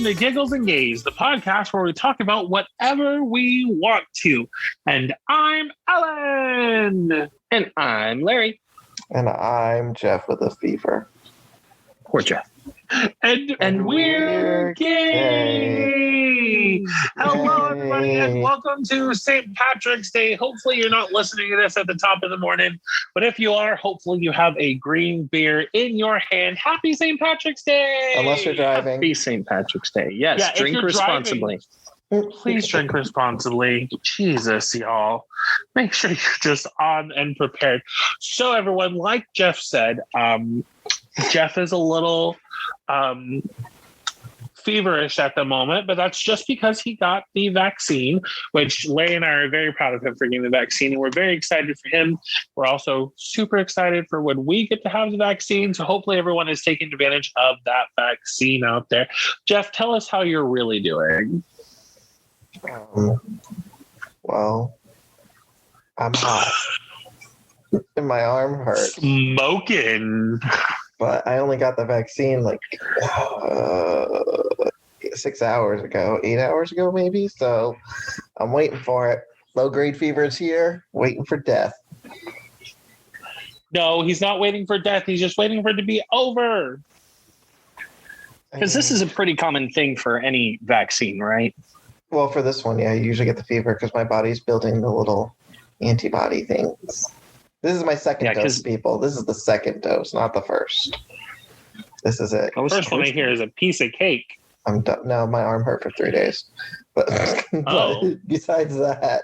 to Giggles and Gaze, the podcast where we talk about whatever we want to. And I'm Ellen. And I'm Larry. And I'm Jeff with a fever. Poor Jeff. And we're gay. Hello, everybody, and welcome to St. Patrick's Day. Hopefully, you're not listening to this at the top of the morning, but if you are, hopefully you have a green beer in your hand. Happy St. Patrick's Day! Unless you're driving. Happy St. Patrick's Day. Yes, yeah, drink responsibly. Please drink responsibly. Jesus, y'all. Make sure you're just on and prepared. So, everyone, like Jeff said, Jeff is a little feverish at the moment, but that's just because he got the vaccine, which Larry and I are very proud of him for getting the vaccine, and we're very excited for him. We're also super excited for when we get to have the vaccine, so hopefully everyone is taking advantage of that vaccine out there. Jeff, tell us how you're really doing. Well, I'm hot. And my arm hurts. Smoking. But I only got the vaccine like 6 hours ago, 8 hours ago maybe. So I'm waiting for it. Low-grade fever is here, waiting for death. No, he's not waiting for death. He's just waiting for it to be over. Because this is a pretty common thing for any vaccine, right? Well, for this one, yeah, I usually get the fever because my body's building the little antibody things. This is my second dose, people. This is the second dose, not the first. This is it. The first one I hear is a piece of cake. I'm done. No, my arm hurt for 3 days. But, but besides that,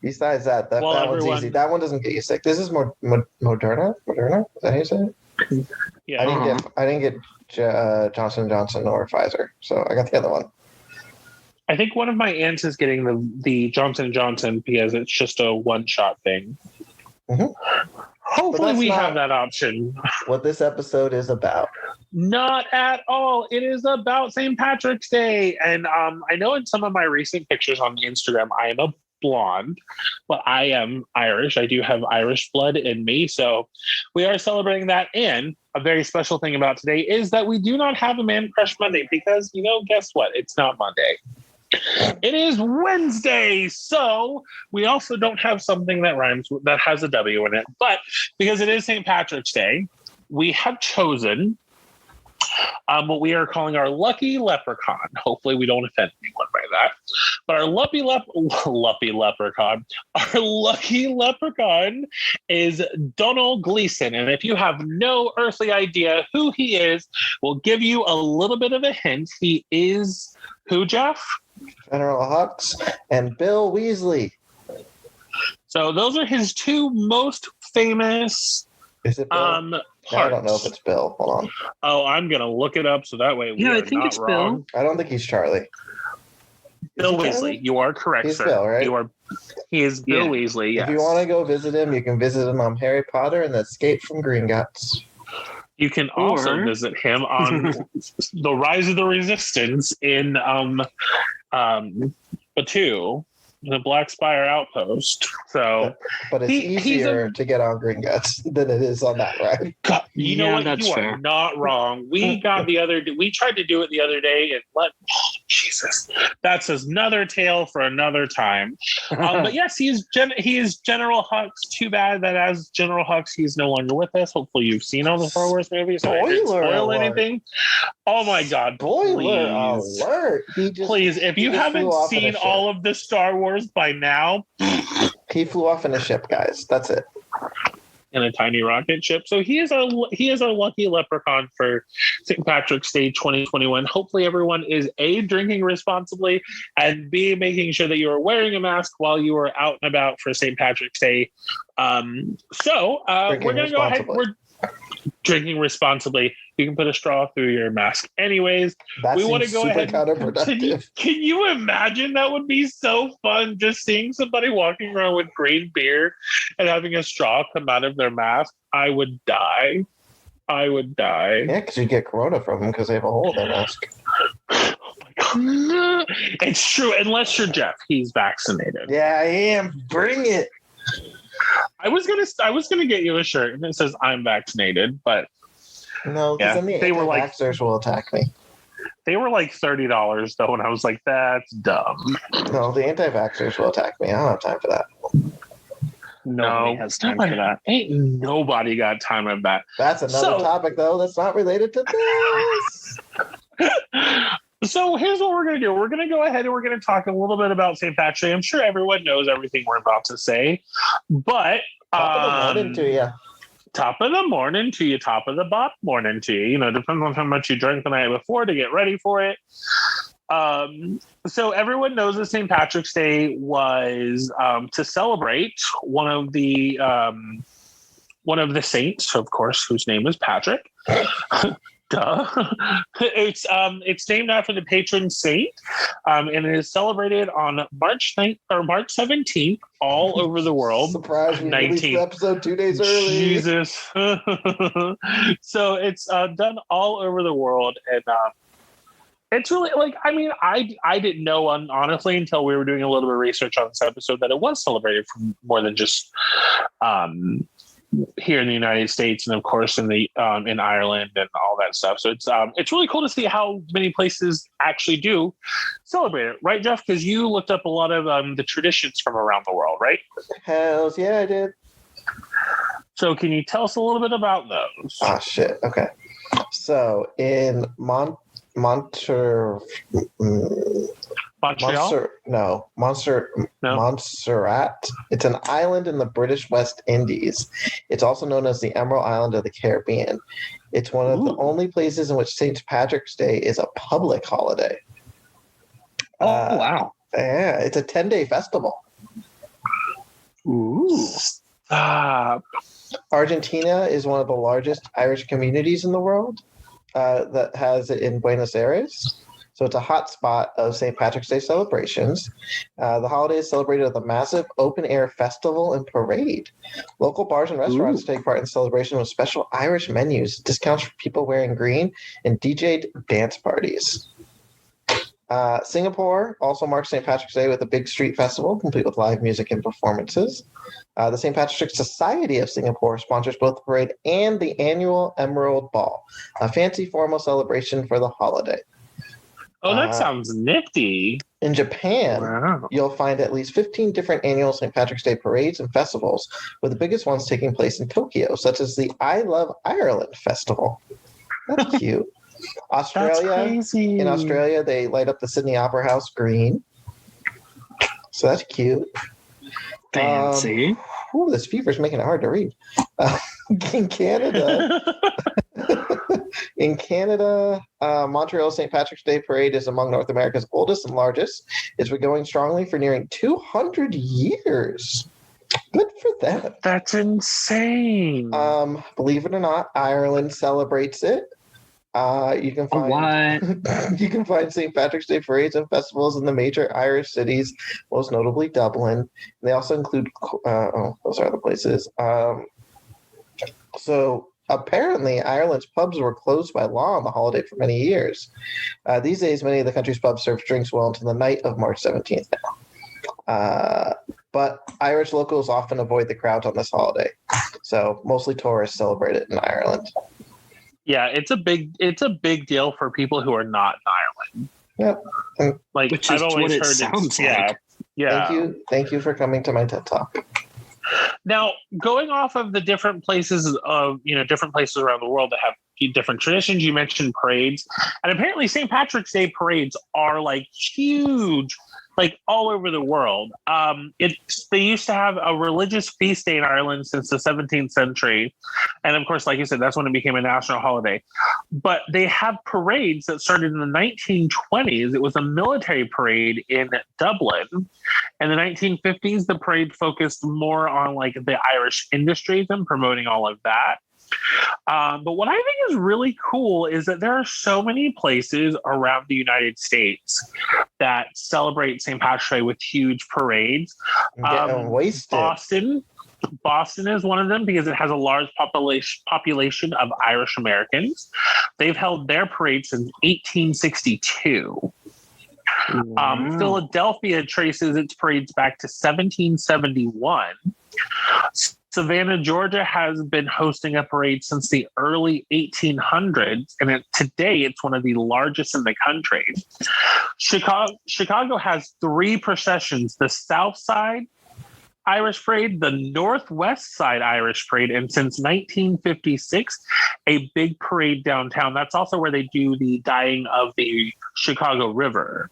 that one's easy. That one doesn't get you sick. This is more Moderna. Moderna? Is that how you say it? Yeah. I didn't get Johnson & Johnson or Pfizer, so I got the other one. I think one of my aunts is getting the Johnson & Johnson because it's just a one-shot thing. Mm-hmm. Hopefully we have that option. What this episode is about. Not at all. It is about St. Patrick's Day. And I know in some of my recent pictures on Instagram, I am a blonde, but I am Irish. I do have Irish blood in me. So we are celebrating that. And a very special thing about today is that we do not have a Man Crush Monday because, guess what? It's not Monday. It is Wednesday, so we also don't have something that rhymes that has a W in it. But because it is St. Patrick's Day, we have chosen what we are calling our lucky leprechaun. Hopefully, we don't offend anyone by that. But our lucky leprechaun is Donald Gleason. And if you have no earthly idea who he is, we'll give you a little bit of a hint. He is who, Jeff? General Hux and Bill Weasley. So those are his two most famous Is it Bill? parts. I don't know if it's Bill. Hold on. Oh, I'm going to look it up so that way we are I think not it's wrong. Bill. I don't think he's Charlie. Bill Weasley. You are correct, He's sir. Bill, right? He is Bill Weasley, yes. If you want to go visit him, you can visit him on Harry Potter and the Escape from Gringotts. You can also visit him on The Rise of the Resistance in Batu, the Black Spire Outpost. So, but it's easier to get on Gringotts than it is on that ride. God, you know what? That's you fair. are not wrong. We tried to do it the other day, and Jesus, that's another tale for another time. But yes, he is General Hux. Too bad that as General Hux, he's no longer with us. Hopefully, you've seen all the Star Wars movies. So I didn't spoil anything. Oh my God! Spoiler alert! Please, if you haven't seen all of the Star Wars by now, he flew off in a ship, guys. That's it. In a tiny rocket ship. So he is our lucky leprechaun for St. Patrick's Day 2021. Hopefully everyone is A, drinking responsibly, and B, making sure that you are wearing a mask while you are out and about for St. Patrick's Day. We're going to go ahead. We're drinking responsibly. You can put a straw through your mask. Anyways, we want to go ahead. Counterproductive. Can you imagine? That would be so fun, just seeing somebody walking around with green beer and having a straw come out of their mask. I would die. Yeah, because you get corona from them because they have a hole in their mask. Oh my God. It's true, unless you're Jeff. He's vaccinated. Yeah, I am. Bring it. I was gonna get you a shirt and it says I'm vaccinated, but no, because then the anti-vaxxers will attack me. They were like $30 though, and I was like, that's dumb. No, the anti-vaxxers will attack me. I don't have time for that. Nobody has time for that. Ain't nobody got time for that. That's another topic, though, that's not related to this. So here's what we're going to do. We're going to go ahead and we're going to talk a little bit about St. Patrick's Day. I'm sure everyone knows everything we're about to say, but top of the morning to you. Top of the morning to you. Top of the bop morning to you. You know, depends on how much you drank the night before to get ready for it. So everyone knows that St. Patrick's Day was to celebrate one of the saints, of course, whose name is Patrick. Duh. It's named after the patron saint, and it is celebrated on March 17th all over the world. Surprise! We released the episode 2 days early. Jesus. So it's done all over the world, and it's really like, I mean, I didn't know honestly until we were doing a little bit of research on this episode that it was celebrated for more than just here in the United States, and of course in Ireland and all that stuff. So it's really cool to see how many places actually do celebrate it, right, Jeff? Because you looked up a lot of the traditions from around the world, right? Hells yeah, I did. So can you tell us a little bit about those? Oh shit. Okay. So in Montserrat. It's an island in the British West Indies. It's also known as the Emerald Island of the Caribbean. It's one of the only places in which St. Patrick's Day is a public holiday. Oh, wow. Yeah, it's a 10-day festival. Ooh. Stop. Argentina is one of the largest Irish communities in the world that has it in Buenos Aires. So it's a hot spot of St. Patrick's Day celebrations. The holiday is celebrated with a massive open-air festival and parade. Local bars and restaurants take part in the celebration with special Irish menus, discounts for people wearing green, and DJ'd dance parties. Singapore also marks St. Patrick's Day with a big street festival, complete with live music and performances. The St. Patrick's Society of Singapore sponsors both the parade and the annual Emerald Ball, a fancy formal celebration for the holiday. Oh, that sounds nifty. In Japan, You'll find at least 15 different annual St. Patrick's Day parades and festivals, with the biggest ones taking place in Tokyo, such as the I Love Ireland Festival. That's cute. In Australia, they light up the Sydney Opera House green. So that's cute. Fancy. This fever's making it hard to read. In Canada, Montreal St. Patrick's Day Parade is among North America's oldest and largest. It's been going strongly for nearing 200 years. Good for them. That's insane. Believe it or not, Ireland celebrates it. You can find St. Patrick's Day parades and festivals in the major Irish cities, most notably Dublin. They also include those are other places. So apparently, Ireland's pubs were closed by law on the holiday for many years. These days, many of the country's pubs serve drinks well into the night of March 17th now. But Irish locals often avoid the crowds on this holiday. So mostly tourists celebrate it in Ireland. Yeah, it's a big deal for people who are not in Ireland. Yep. Like, which is what it sounds like. Yeah. Thank you for coming to my TED Talk. Now, going off of the different places around the world that have different traditions, you mentioned parades, and apparently St. Patrick's Day parades are like huge, like all over the world. They used to have a religious feast day in Ireland since the 17th century, and of course, like you said, that's when it became a national holiday. But they have parades that started in the 1920s. It was a military parade in Dublin. In the 1950s, the parade focused more on like the Irish industries and promoting all of that. But what I think is really cool is that there are so many places around the United States that celebrate St. Patrick's Day with huge parades. Boston is one of them because it has a large population of Irish Americans. They've held their parade since 1862. Wow. Philadelphia traces its parades back to 1771. Savannah, Georgia has been hosting a parade since the early 1800s, and today it's one of the largest in the country. Chicago has 3 processions: the South Side Irish Parade, the Northwest Side Irish Parade, and since 1956, a big parade downtown. That's also where they do the dyeing of the Chicago River.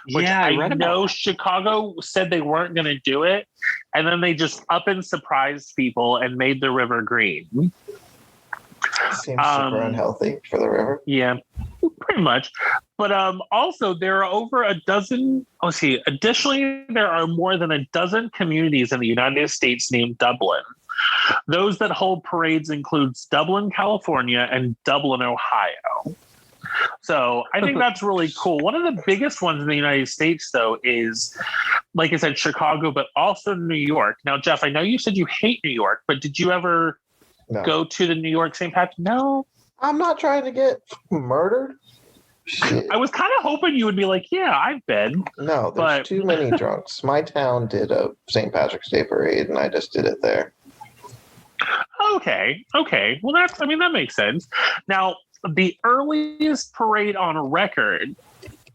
Which yeah, I read know about. Chicago said they weren't going to do it, and then they just up and surprised people and made the river green. Seems super unhealthy for the river. Yeah, pretty much. But also, there are over a dozen. Additionally, there are more than a dozen communities in the United States named Dublin. Those that hold parades includes Dublin, California, and Dublin, Ohio. So I think that's really cool. One of the biggest ones in the United States, though, is, like I said, Chicago, but also New York. Now, Jeff, I know you said you hate New York, but did you ever go to the New York St. Patrick's? No. I'm not trying to get murdered. Shit. I was kind of hoping you would be like, yeah, I've been. No, there's too many drunks. My town did a St. Patrick's Day parade, and I just did it there. Okay. Well, that makes sense. Now, the earliest parade on record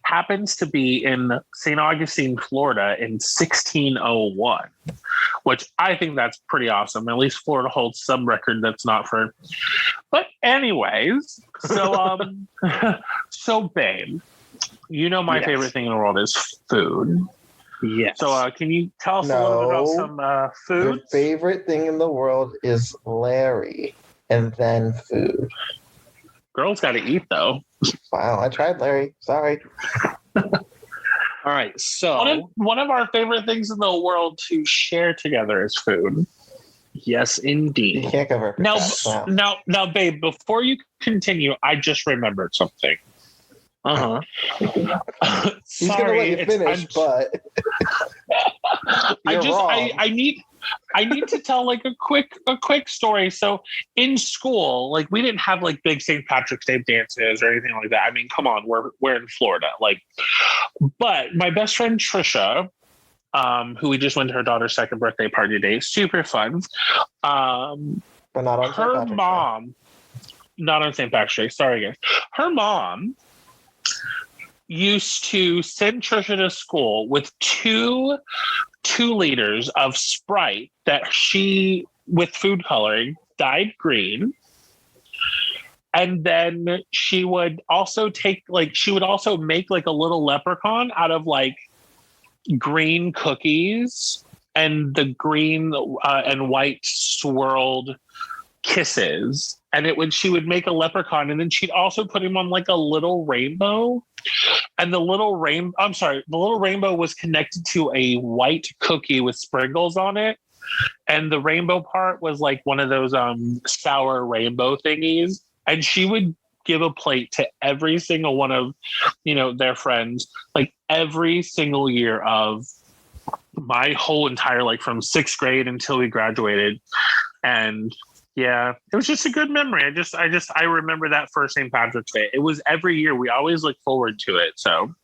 happens to be in St. Augustine, Florida in 1601, which I think that's pretty awesome. At least Florida holds some record that's not for. But anyways, so so babe, you know my favorite thing in the world is food. Yes. So can you tell us a little bit about some food? Your favorite thing in the world is Larry, and then food. Girls got to eat, though. Wow, I tried Larry. Sorry. All right, so one of our favorite things in the world to share together is food. Yes, indeed. You can't cover. Now, babe, before you continue, I just remembered something. He's gonna let you finish, but I need to tell like a quick story. So in school, like we didn't have like big St. Patrick's Day dances or anything like that. I mean, come on, we're in Florida. But my best friend Trisha, who we just went to her daughter's second birthday party today, super fun. But not on her mom, not on St. Patrick's Day. Sorry, guys. Her mom used to send Trisha to school with 2 liters of Sprite that she, with food coloring, dyed green. And then she would also make like a little leprechaun out of like green cookies and the green and white swirled kisses. And she would make a leprechaun, and then she'd also put him on like a little rainbow. And the little rainbow was connected to a white cookie with sprinkles on it. And the rainbow part was like one of those sour rainbow thingies. And she would give a plate to every single one of, their friends, like every single year of my whole entire, like from 6th grade until we graduated. And yeah, it was just a good memory. I remember that first St. Patrick's Day. It was every year. We always look forward to it. So,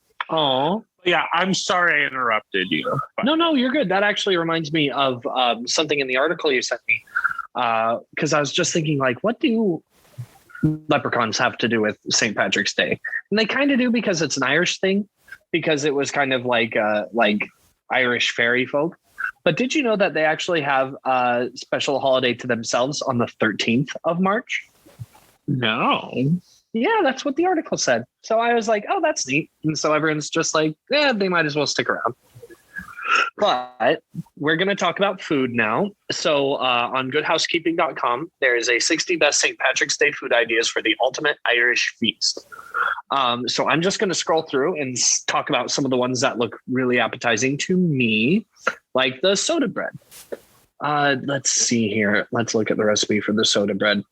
yeah, I'm sorry I interrupted you. No, you're good. That actually reminds me of something in the article you sent me. Because I was just thinking, like, what do leprechauns have to do with St. Patrick's Day? And they kind of do, because it's an Irish thing, because it was kind of like Irish fairy folk. But did you know that they actually have a special holiday to themselves on the 13th of March? No. Yeah, that's what the article said. So I was like, oh, that's neat. And so everyone's just like, they might as well stick around. But we're going to talk about food now. So on goodhousekeeping.com, there is a 60 best St. Patrick's Day food ideas for the ultimate Irish feast. So I'm just going to scroll through and talk about some of the ones that look really appetizing to me, like the soda bread. Let's see here. Let's look at the recipe for the soda bread.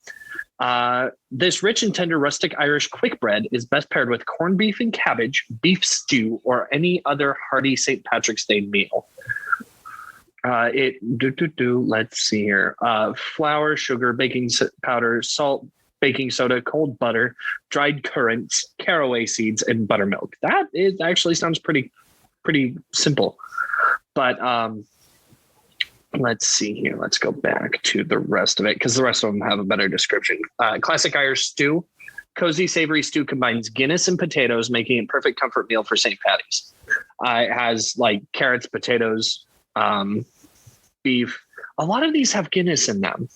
This rich and tender rustic Irish quick bread is best paired with corned beef and cabbage, beef stew, or any other hearty St. Patrick's Day meal. Let's see here. Flour, sugar, baking powder, salt, baking soda, cold butter, dried currants, caraway seeds, and buttermilk. That actually sounds pretty simple. But Let's see here. Let's go back to the rest of it because the rest of them have a better description. Classic Irish stew. Cozy savory stew combines Guinness and potatoes, making it a perfect comfort meal for St. Patty's. It has like carrots, potatoes, beef. A lot of these have Guinness in them.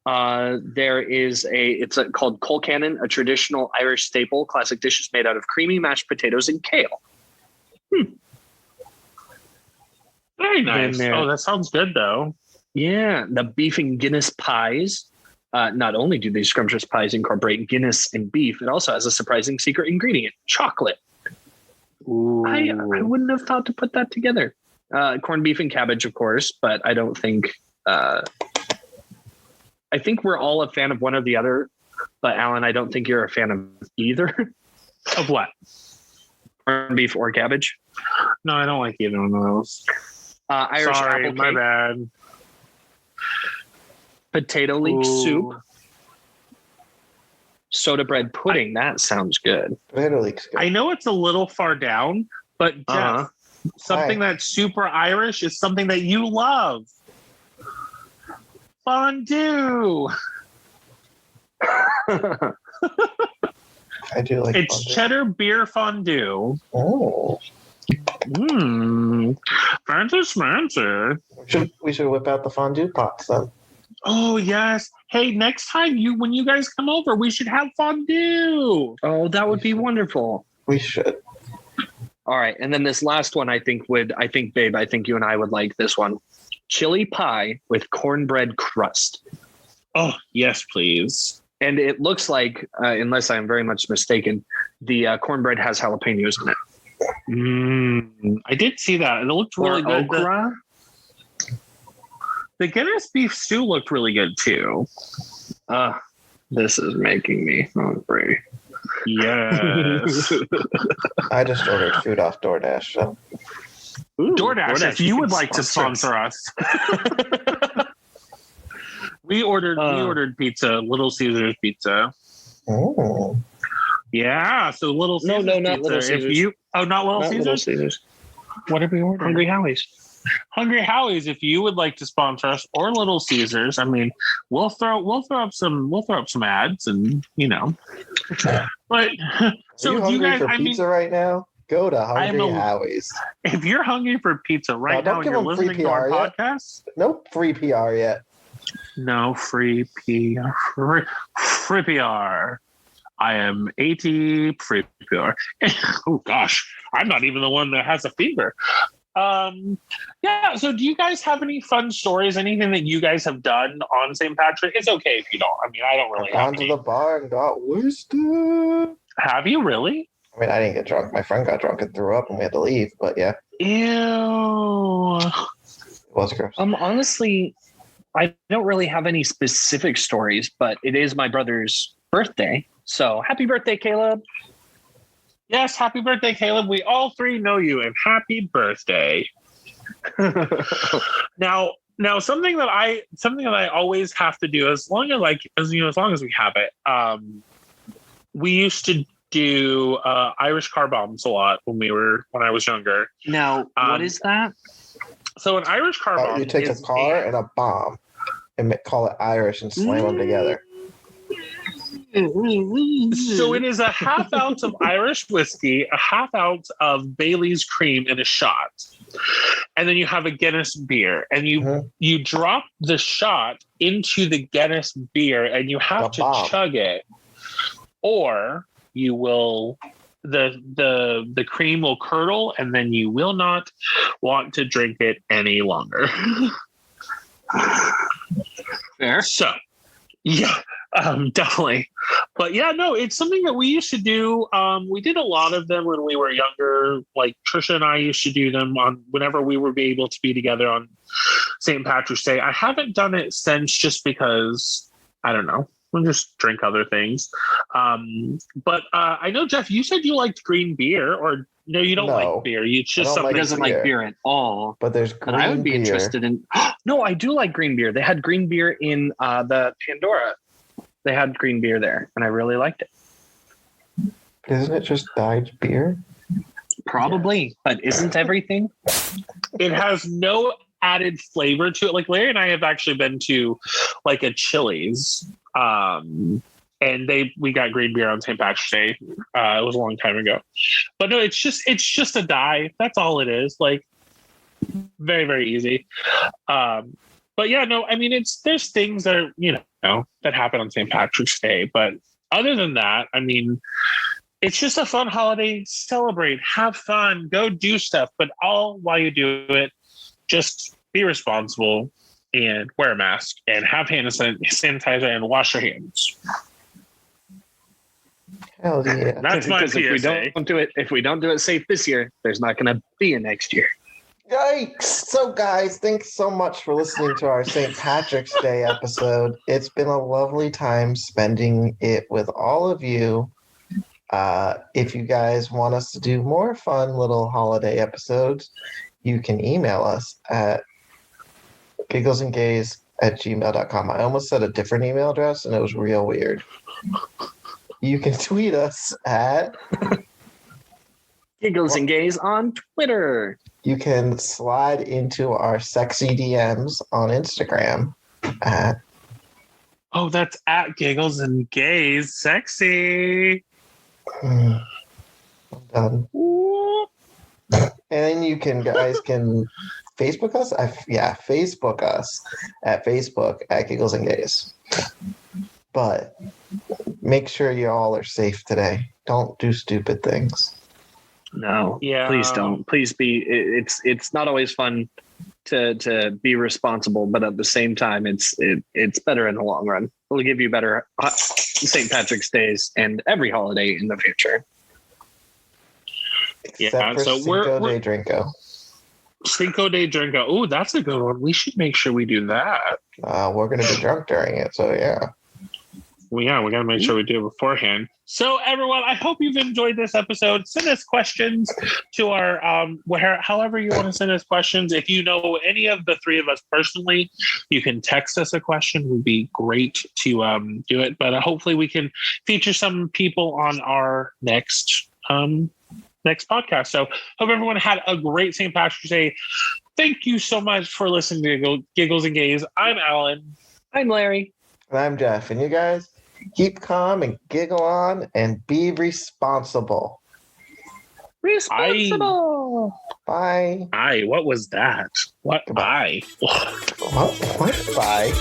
There is called colcannon, a traditional Irish staple. Classic dishes made out of creamy mashed potatoes and kale. Very nice. Oh, that sounds good, though. Yeah. The beef and Guinness pies. Not only do these scrumptious pies incorporate Guinness and beef, it also has a surprising secret ingredient, chocolate. Ooh. I wouldn't have thought to put that together. Corned beef and cabbage, of course, but I don't think... I think we're all a fan of one or the other, but Alan, I don't think you're a fan of either. Of what? Corned beef or cabbage? No, I don't like either one of those. Irish Sorry, apple my cake, bad. potato leek soup, soda bread pudding. That sounds good. Potato leek's good. I know it's a little far down, but Jeff, something that's super Irish is something that you love. Fondue. I do like it's fondue. cheddar beer fondue. Oh. Fancy. We should whip out the fondue pots then. Oh yes. Hey, next time when you guys come over, we should have fondue. Oh, that would be wonderful. We should. All right, and then this last one, babe, I think you and I would like this one. Chili pie with cornbread crust. Oh, yes, please. And it looks like, unless I'm very much mistaken, the cornbread has jalapenos in it. I did see that. It looked really good. Okra? The Guinness beef stew looked really good too. This is making me hungry. Yes. I just ordered food off DoorDash. So. Ooh, DoorDash, if you would like to sponsor us. We ordered pizza, Little Caesars pizza. Oh. Yeah, so Little Caesars not pizza. Little Caesars. Not Little Caesars? What did we order? Hungry Howie's. Hungry Howie's, if you would like to sponsor us, or Little Caesars, I mean, we'll throw up some ads, and But so Are you do you hungry guys? for pizza right now? Go to Hungry Howie's. If you're hungry for pizza right now, and you're listening to our podcast, no free PR yet. No free PR. Free PR. I am 80 free PR. Oh gosh, I'm not even the one that has a fever. Yeah. So, do you guys have any fun stories? Anything that you guys have done on St. Patrick? It's okay if you don't. I mean, I don't really. I've gone to the bar and got wasted. Have you really? I mean, I didn't get drunk. My friend got drunk and threw up, and we had to leave. But yeah. Ew. It was gross. Honestly, I don't really have any specific stories, but it is my brother's birthday. So happy birthday, Caleb. Yes, happy birthday, Caleb. We all three know you, and happy birthday. Now, something that I always have to do, as long as we have it. We used to do Irish car bombs a lot when I was younger. Now, what is that? So an Irish car bomb. You take a car and a bomb and call it Irish and slam them together. So it is a half ounce of Irish whiskey, a half ounce of Bailey's cream in a shot. And then you have a Guinness beer, and you drop the shot into the Guinness beer, and you have to chug it, or you will the cream will curdle, and then you will not want to drink it any longer. Fair. So, yeah. Definitely. But yeah, no, it's something that we used to do. We did a lot of them when we were younger. Like Trisha and I used to do them on whenever we were able to be together on St. Patrick's Day. I haven't done it since, just because I don't know. We'll just drink other things. But I know, Jeff, you said you liked green beer, or no, you don't like beer. You just something doesn't like beer at all. But there's green I would be beer. interested in. No, I do like green beer. They had green beer in the Pandora. They had green beer there, and I really liked it. Isn't it just dyed beer? Probably, but isn't everything? It has no added flavor to it. Like Larry and I have actually been to like a Chili's, and we got green beer on St. Patrick's Day. It was a long time ago, but no, it's just a dive. That's all it is. Like very, very easy. But yeah, no, I mean, there's things that are, that happen on St. Patrick's Day, but other than that, I mean, it's just a fun holiday. Celebrate, have fun, go do stuff, but all while you do it, just be responsible and wear a mask and have hand sanitizer and wash your hands. Hell yeah. That's my PSA. If we don't do it safe this year, there's not going to be a next year. Yikes! So, guys, thanks so much for listening to our St. Patrick's Day episode. It's been a lovely time spending it with all of you. If you guys want us to do more fun little holiday episodes, you can email us at gigglesandgays@gmail.com. I almost said a different email address, and it was real weird. You can tweet us at Giggles and Gays on Twitter. You can slide into our sexy DMs on Instagram at... Oh, that's at Giggles and Gays. Sexy. I'm done. And you guys can Facebook us? Facebook us at Facebook at Giggles and Gays. But make sure you all are safe today. Don't do stupid things. No, yeah. Please don't. Please be. It's not always fun to be responsible, but at the same time, it's better in the long run. It'll give you better St. Patrick's Days and every holiday in the future. Except for Cinco de Drinko. Cinco de Drinko. Oh, that's a good one. We should make sure we do that. We're going to be drunk during it, so yeah. Well, yeah, we got to make sure we do it beforehand. So, everyone, I hope you've enjoyed this episode. Send us questions to our, however you want to send us questions. If you know any of the three of us personally, you can text us a question. It would be great to do it. But hopefully we can feature some people on our next podcast. So, hope everyone had a great St. Patrick's Day. Thank you so much for listening to Giggles and Gays. I'm Alan. I'm Larry. And I'm Jeff. And you guys, keep calm and giggle on and be responsible. Responsible. Bye. What was that? What? Bye. What? Bye.